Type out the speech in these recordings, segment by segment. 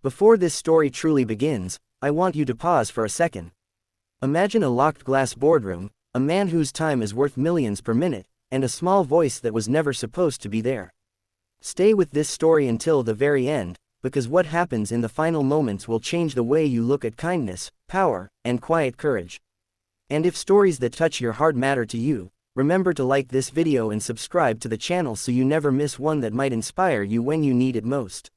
Before this story truly begins, I want you to pause for a second. Imagine a locked glass boardroom, a man whose time is worth millions per minute, and a small voice that was never supposed to be there. Stay with this story until the very end, because what happens in the final moments will change the way you look at kindness, power, and quiet courage. And if stories that touch your heart matter to you, remember to like this video and subscribe to the channel so you never miss one that might inspire you when you need it most.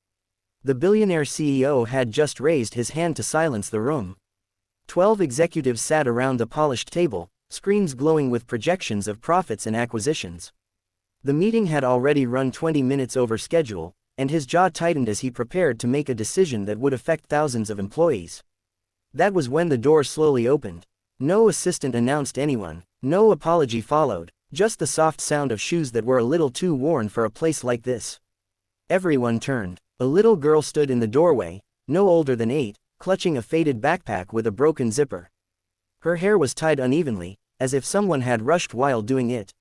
The billionaire CEO had just raised his hand to silence the room. 12 executives sat around the polished table, screens glowing with projections of profits and acquisitions. The meeting had already run 20 minutes over schedule, and his jaw tightened as he prepared to make a decision that would affect thousands of employees. That was when the door slowly opened. No assistant announced anyone, no apology followed, just the soft sound of shoes that were a little too worn for a place like this. Everyone turned. A little girl stood in the doorway, no older than 8, clutching a faded backpack with a broken zipper. Her hair was tied unevenly, as if someone had rushed while doing it.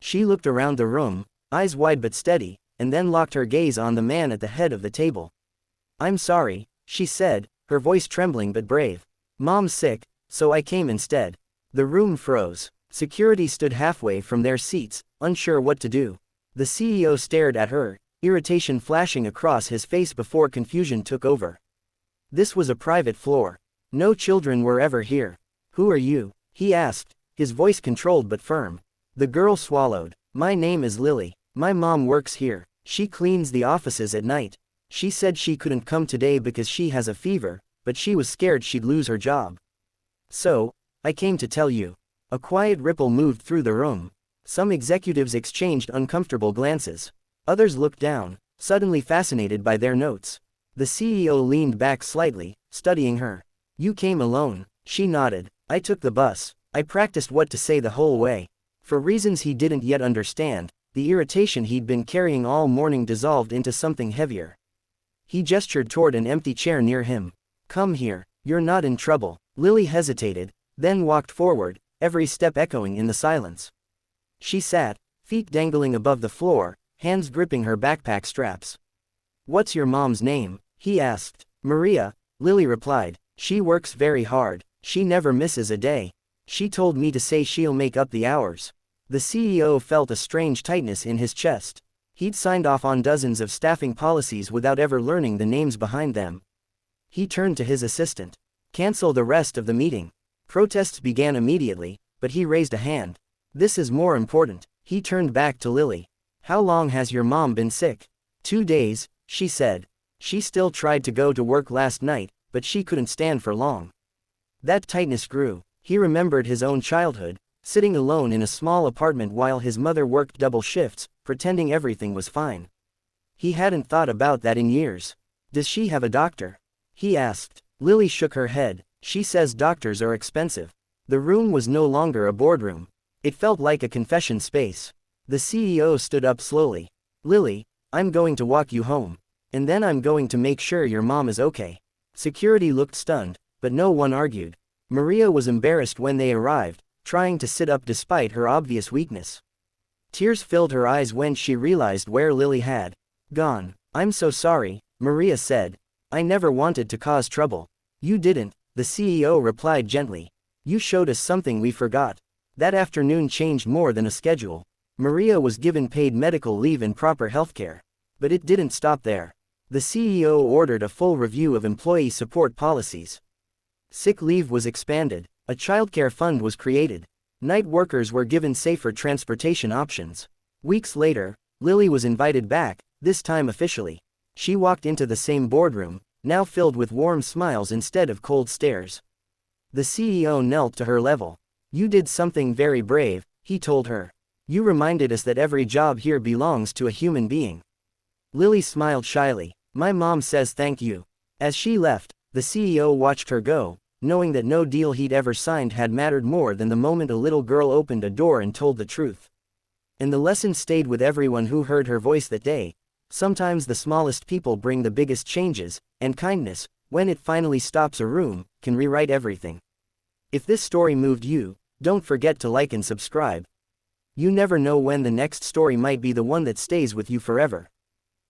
She looked around the room, eyes wide but steady, and then locked her gaze on the man at the head of the table. "I'm sorry," she said, her voice trembling but brave. "Mom's sick, so I came instead." The room froze. Security stood halfway from their seats, unsure what to do. The CEO stared at her, irritation flashing across his face before confusion took over. This was a private floor. No children were ever here. "Who are you?" he asked, his voice controlled but firm. The girl swallowed. "My name is Lily. My mom works here. She cleans the offices at night. She said she couldn't come today because she has a fever, but she was scared she'd lose her job. So, I came to tell you." A quiet ripple moved through the room. Some executives exchanged uncomfortable glances. Others looked down, suddenly fascinated by their notes. The CEO leaned back slightly, studying her. "You came alone." She nodded. "I took the bus. I practiced what to say the whole way." For reasons he didn't yet understand, the irritation he'd been carrying all morning dissolved into something heavier. He gestured toward an empty chair near him. "Come here. You're not in trouble." Lily hesitated, then walked forward, every step echoing in the silence. She sat, feet dangling above the floor, hands gripping her backpack straps. "What's your mom's name?" he asked. "Maria," Lily replied. "She works very hard. She never misses a day. She told me to say she'll make up the hours." The CEO felt a strange tightness in his chest. He'd signed off on dozens of staffing policies without ever learning the names behind them. He turned to his assistant. "Cancel the rest of the meeting." Protests began immediately, but he raised a hand. "This is more important." He turned back to Lily. "How long has your mom been sick?" 2 days, she said. "She still tried to go to work last night, but she couldn't stand for long." That tightness grew. He remembered his own childhood, sitting alone in a small apartment while his mother worked double shifts, pretending everything was fine. He hadn't thought about that in years. "Does she have a doctor?" he asked. Lily shook her head. "She says doctors are expensive." The room was no longer a boardroom. It felt like a confession space. The CEO stood up slowly. "Lily, I'm going to walk you home. And then I'm going to make sure your mom is okay." Security looked stunned, but no one argued. Maria was embarrassed when they arrived, trying to sit up despite her obvious weakness. Tears filled her eyes when she realized where Lily had gone. "I'm so sorry," Maria said. "I never wanted to cause trouble." "You didn't," the CEO replied gently. "You showed us something we forgot." That afternoon changed more than a schedule. Maria was given paid medical leave and proper healthcare. But it didn't stop there. The CEO ordered a full review of employee support policies. Sick leave was expanded. A childcare fund was created. Night workers were given safer transportation options. Weeks later, Lily was invited back, this time officially. She walked into the same boardroom, now filled with warm smiles instead of cold stares. The CEO knelt to her level. "You did something very brave," he told her. "You reminded us that every job here belongs to a human being." Lily smiled shyly. "My mom says thank you." As she left, the CEO watched her go, knowing that no deal he'd ever signed had mattered more than the moment a little girl opened a door and told the truth. And the lesson stayed with everyone who heard her voice that day. Sometimes the smallest people bring the biggest changes, and kindness, when it finally stops a room, can rewrite everything. If this story moved you, don't forget to like and subscribe. You never know when the next story might be the one that stays with you forever.